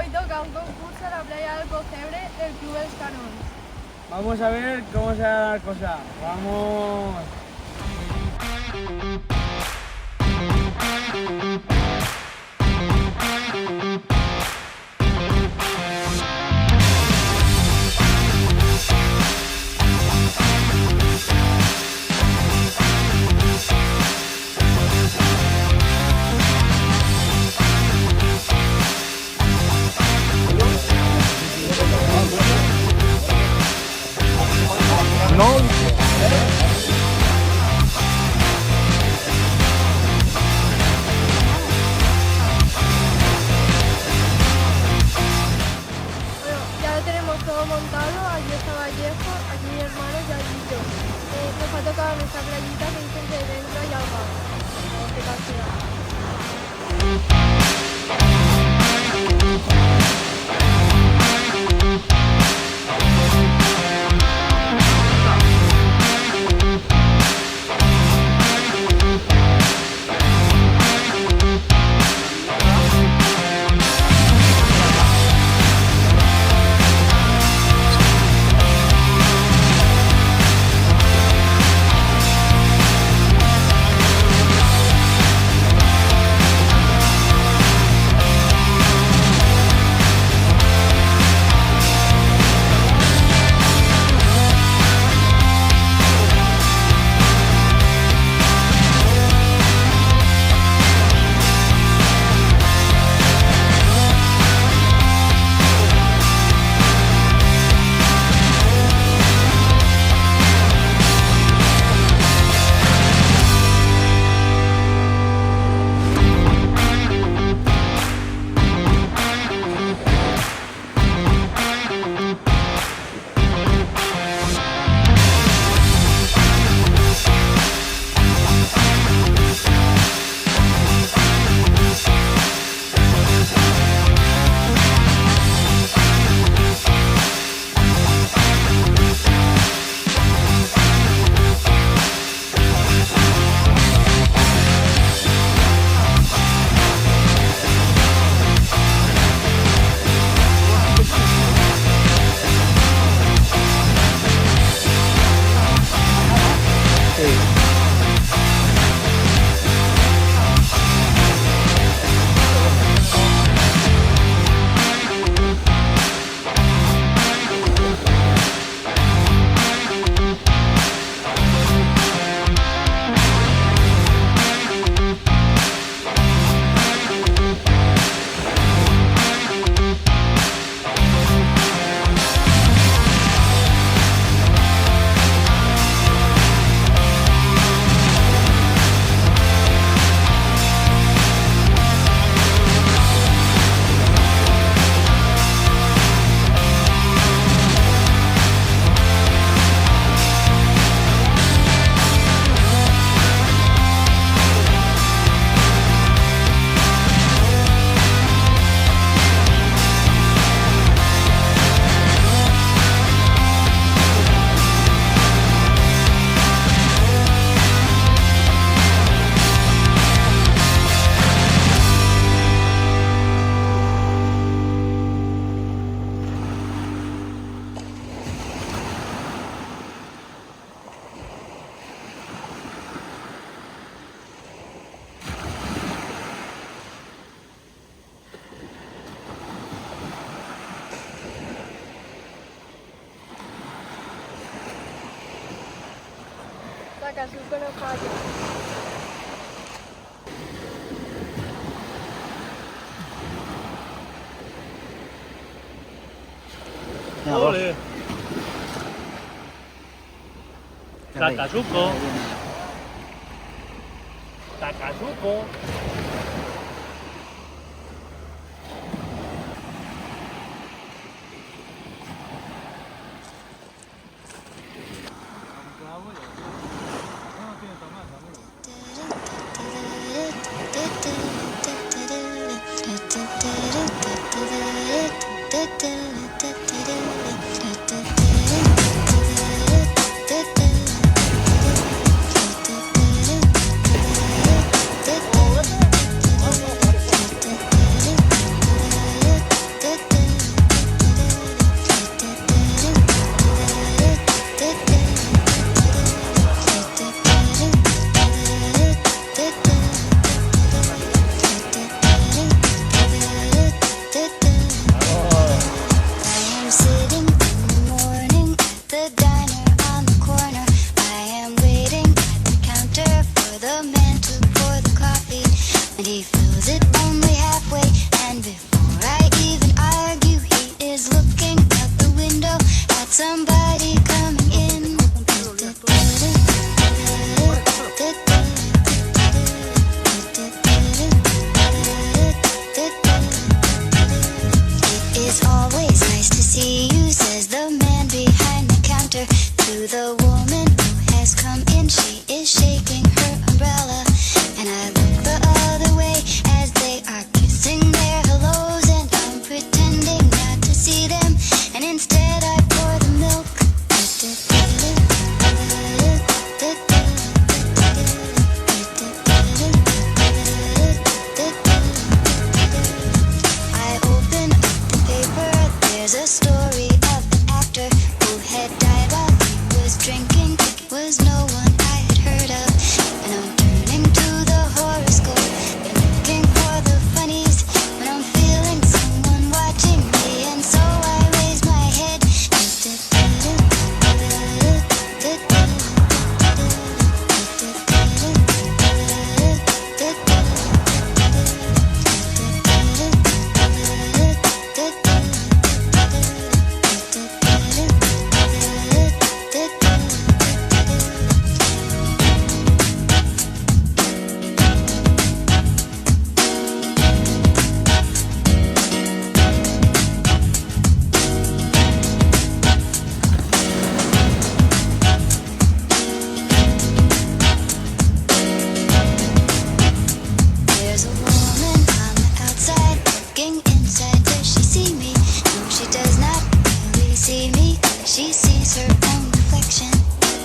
Hoy toca un concurso en la playa del Cocebre del Club Els Canons. Vamos a ver cómo se da la cosa. ¡Vamos! Bueno, ya lo tenemos todo montado. Aquí está Vallejo, aquí mi hermano y aquí yo. Nos ha tocado nuestra playita que dicen que dentro hay agua. Qué casualidad. Sacasuco no falla. ¡Ole! Sacasuco. Sacasuco. Somebody coming in. It's always nice to see you, says the man behind the counter to the woman who has come in. She is shaking her umbrella, and I look the other way as they are kissing their hellos, and I'm pretending not to see them, and instead I pour the milk. I open up the paper, there's a story of an actor who had died while he was drinking. It was no one I had heard of, and I'm turning to the horoscope and looking for the funnies when I'm feeling someone watching me, and so I raise my head. There's a woman on the outside looking inside. Does she see me? No, she does not really see me. She sees her own reflection,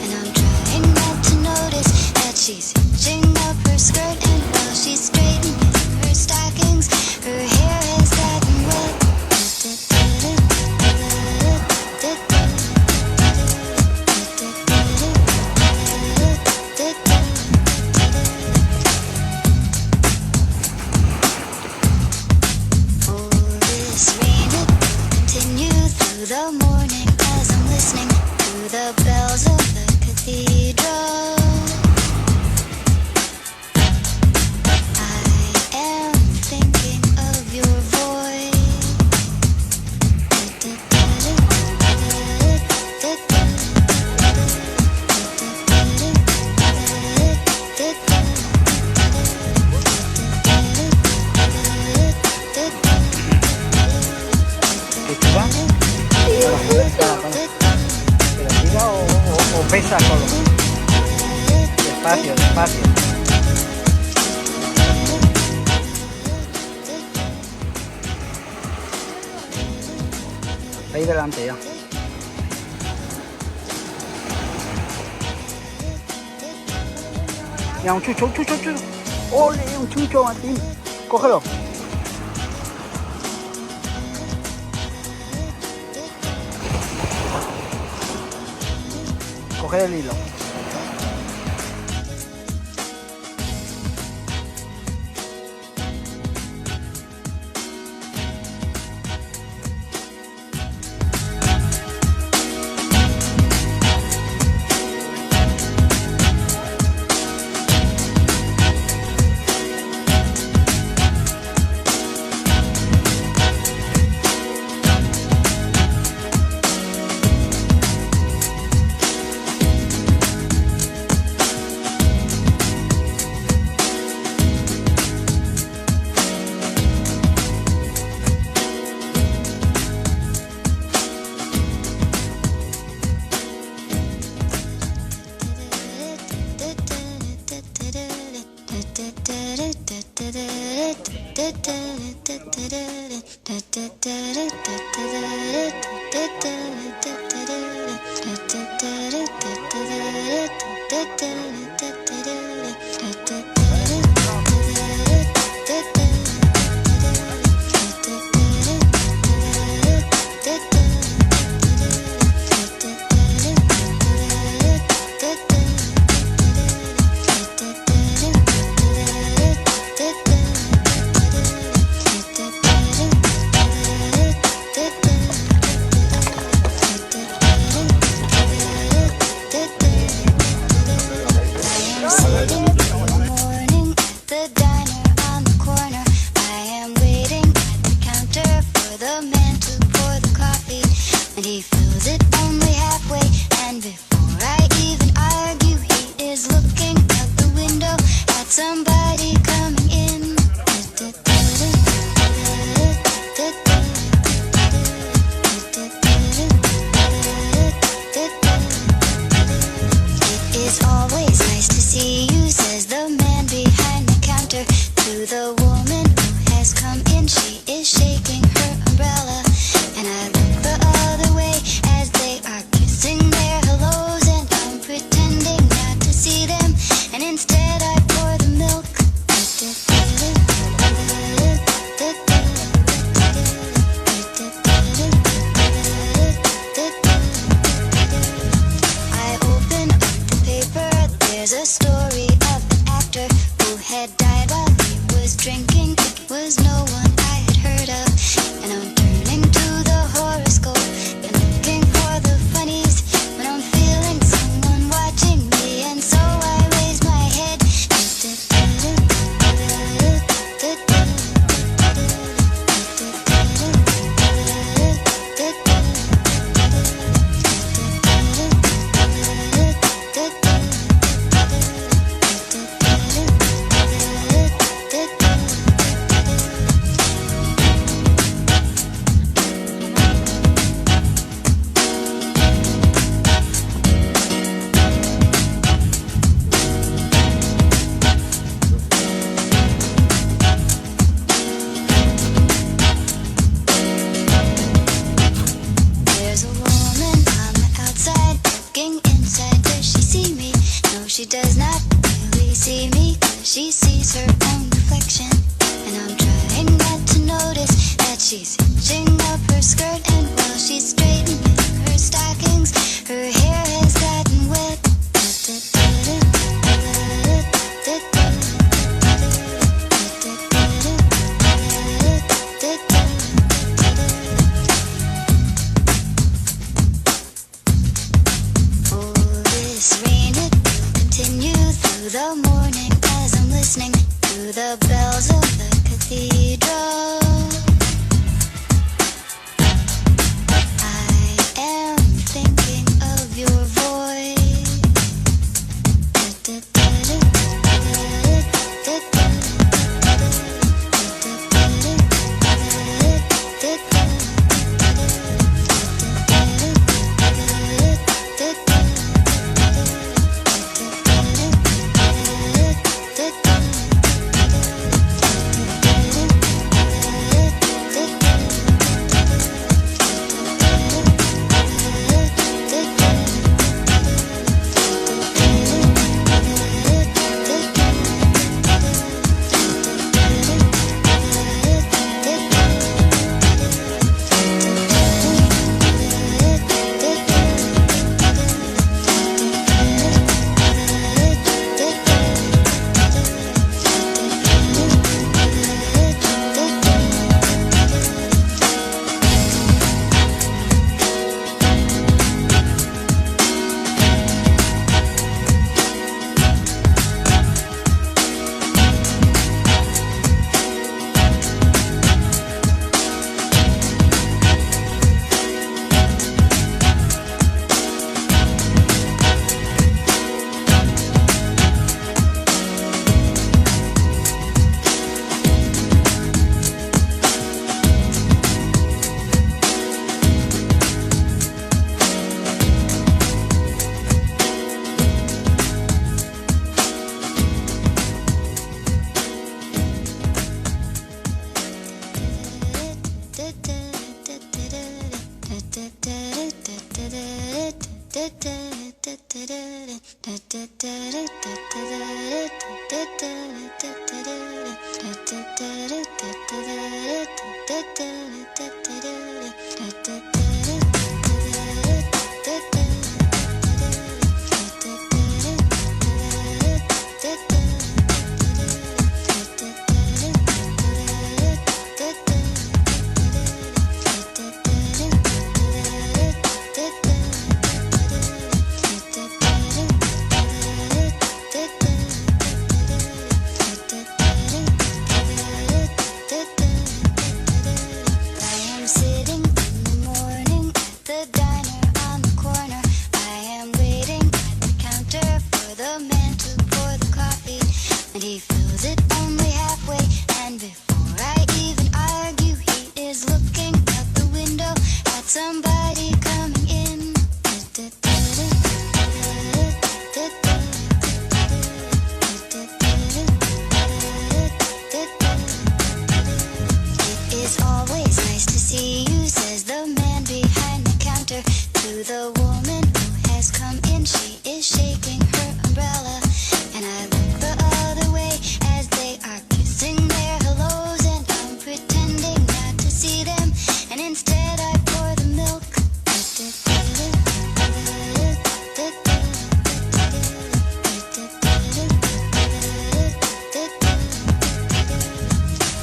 and I'm trying not to notice that she's hitching up her skirt, and while she's straightening her stockings, her hair has gotten wet. Oh, this rain, it will continue through the morning as I'm listening to the bells of the cathedral. I am thinking of your ¿Pero tira o pesa solo? Despacio, despacio. Ahí delante ya. Ya, un chucho, un chucho, un chucho. ¡Ole! Un chucho, Martín. Cógelo. Coge el hilo. and he fills it only halfway. And before I even argue, he is looking out the window at somebody coming in. It is always nice to see you, says the man behind the counter to the woman who has come in. She is shaking her umbrella, and I look the other way as they are kissing their hellos, and I'm pretending not to see them, and instead I pour the milk. I open up the paper, there's a story of an actor who had died while he was drinking. It was no one I had heard of, and I'm turning to the horoscope and looking for the funnies when I'm feeling someone watching me, and so I raise my head. There's a woman on the outside looking inside. Does she see me? No, she does not really see me, 'cause she sees her own reflection. And I'm trying not to notice that she's hitching up her skirt, and while she's straightening her stockings, her hair has gotten wet. Oh, this rain, it will continue through the morning as I'm listening to the bells of the cathedral. I am thinking of your voice. It's always nice to see you, says the man behind the counter. To the woman who has come in, she is shaking her umbrella. And I look the other way as they are kissing their hellos. And I'm pretending not to see them, and instead I pour the milk.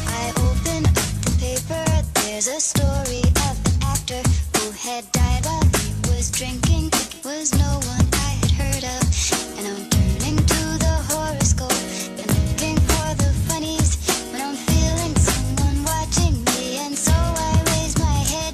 I open up the paper, there's a story of an actor who had died while he was drinking. It was no one I had heard of, and I'm turning to the horoscope and looking for the funnies when I'm feeling someone watching me, and so I raise my head.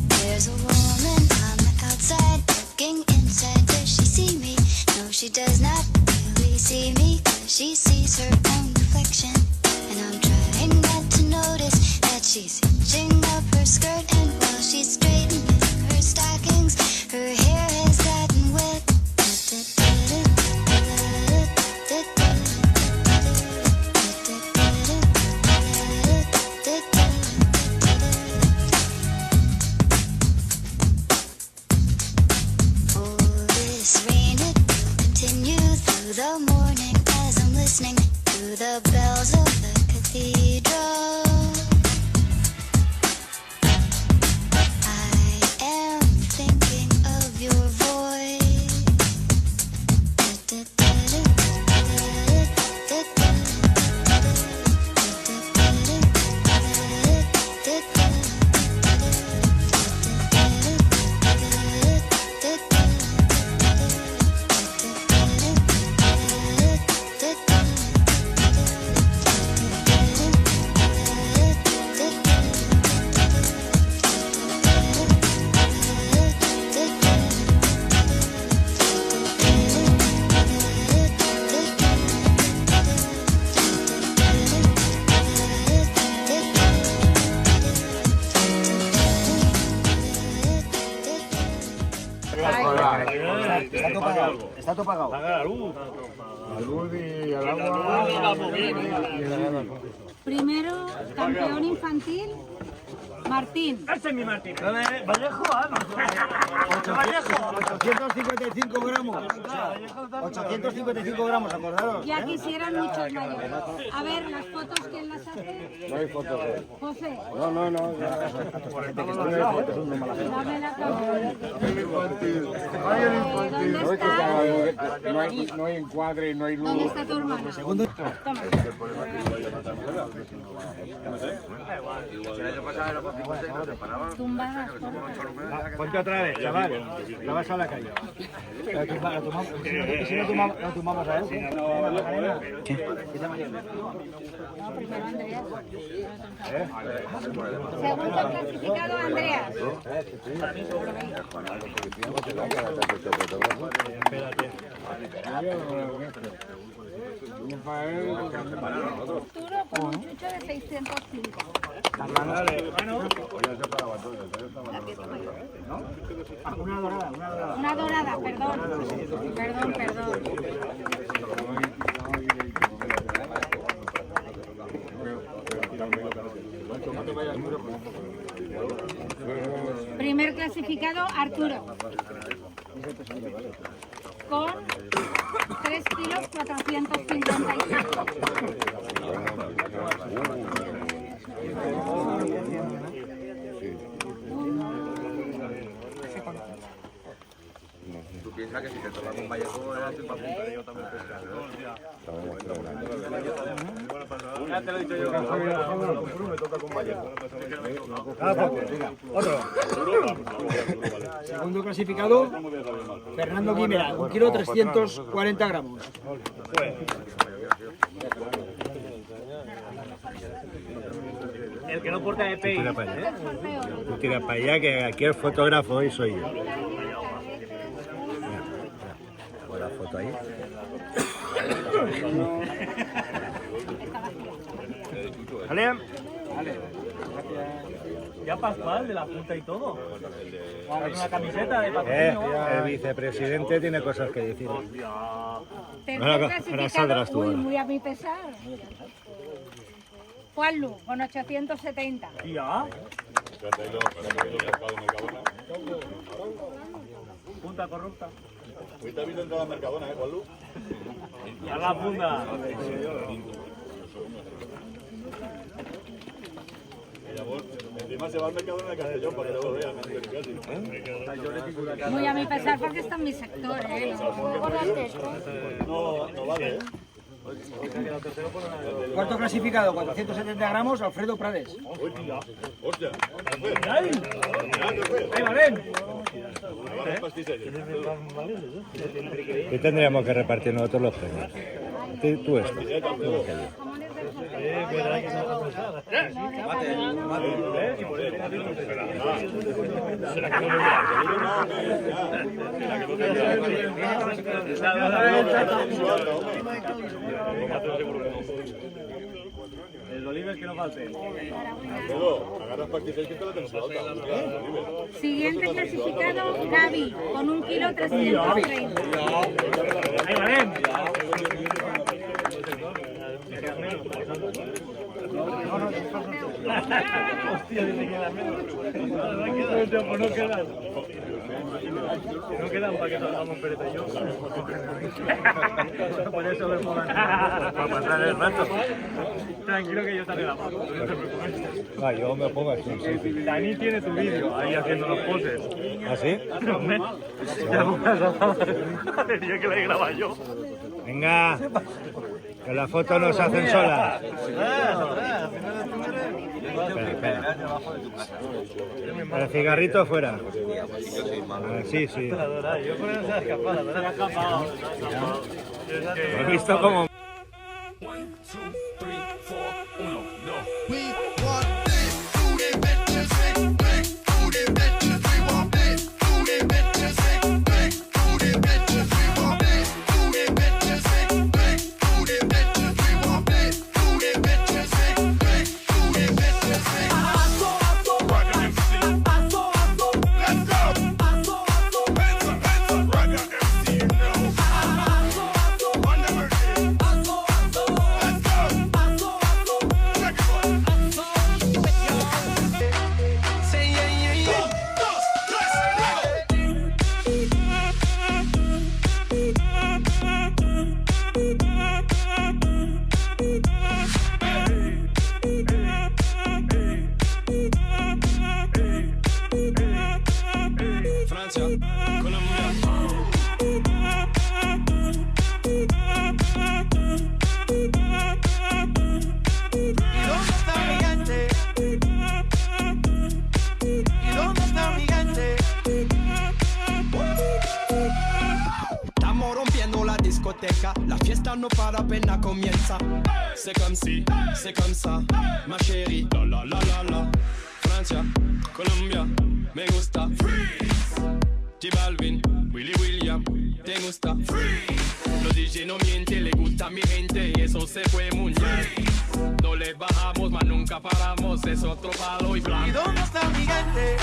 There's a woman on the outside looking inside. Does she see me? No, she does not really see me, 'cause she sees her own reflection. And I'm trying not to notice that she's hitching up her skirt, and while she's straightening her stockings, her hair has gotten wet. Oh, this rain, it will continue through the morning as I'm listening to the bells of the cathedral. I am thinking of your voice. Está todo pagado. Paga la luz. La luz y el agua. Primero, campeón infantil, Martín. Ese es mi Martín. Vallejo, Vallejo. 855 gramos. 855 gramos, acordaros. Ya quisieran muchos mayores. A ver, las fotos, ¿quién las hace? No hay fotos de él. José. No. Dame la cámara. ¿Dónde No, es que está? no hay encuadre, no hay luz. ¿Dónde está tu hermano? Toma. Tumbadas. Ponte otra vez, chaval. La vas a la calle. Si no tumbamos a él. No, primero Andreas. Segundo clasificado, Andreas. Arturo con un chucho de 605. Una dorada, una dorada. Una dorada, perdón. Primer clasificado, Arturo. Con 3 kilos 455. Tú piensas que si te tomas un vallejo eres un papel. Ya te lo he dicho yo. Otro. Segundo clasificado, Fernando Guimera, 1 kilo 340 gramos. El que no porta de pay. Tira para allá. Tú tira para allá, que aquí el fotógrafo hoy soy yo. Mira, pon la foto ahí. ¿Vale? Ya Pascual, de la punta y todo. Una camiseta de patrocinio. El vicepresidente tiene cosas que decir. Tercer Ahora clasificado, saldrás tú, uy, ahora. muy a mi pesar. Juanlu, con 870. Ya. Punta corrupta. Ahorita viene dentro de la Mercadona, Juanlu. A la punta. Encima se va al Mercadona de Castellón para que lo vean. Muy a mi pesar porque está en mi sector, ¿eh? No vale, ¿eh? Cuarto clasificado, 470 gramos, Alfredo Prades. ¡Hostia! ¡Ay! ¡Ay, Valen! ¿Qué tendríamos que repartir nosotros los premios? Tú esto. El Oliver que no falte. Agarras pastillas que te la tenés alta. Siguiente clasificado, Gaby, con 1 kilo 330. ¡Ay, Valen! Hostia, dice que quedan menos. Pues no quedan. No quedan para que salgamos Pereta y yo. Por eso me pongan. Para pasar el rato. Tranquilo que yo te haré la foto. No te preocupes. Yo me pongo aquí. Dani tiene tu vídeo ahí haciendo los poses. ¿Ah, sí? Ya pongas a tenía que la graba yo. Venga, que las fotos no se hacen solas. Espera. El cigarrito fuera. Sí. Yo por eso se ha escapado. Se ha escapado. Lo he visto como... La fiesta no para, apenas comienza. C'est comme si, c'est comme ça, ma chérie. La la la la la. Francia, Colombia, me gusta. Freeze. J Balvin, Willy William, te gusta. Freeze. Los DJ no mienten, le gusta a mi gente y eso se fue muy bien. No le bajamos, mas nunca paramos, es otro palo y blanco. ¿Y dónde está mi gente?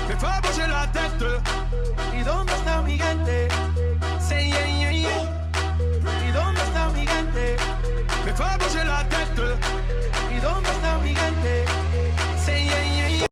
Me fue a la tête. ¿Y dónde está mi gente?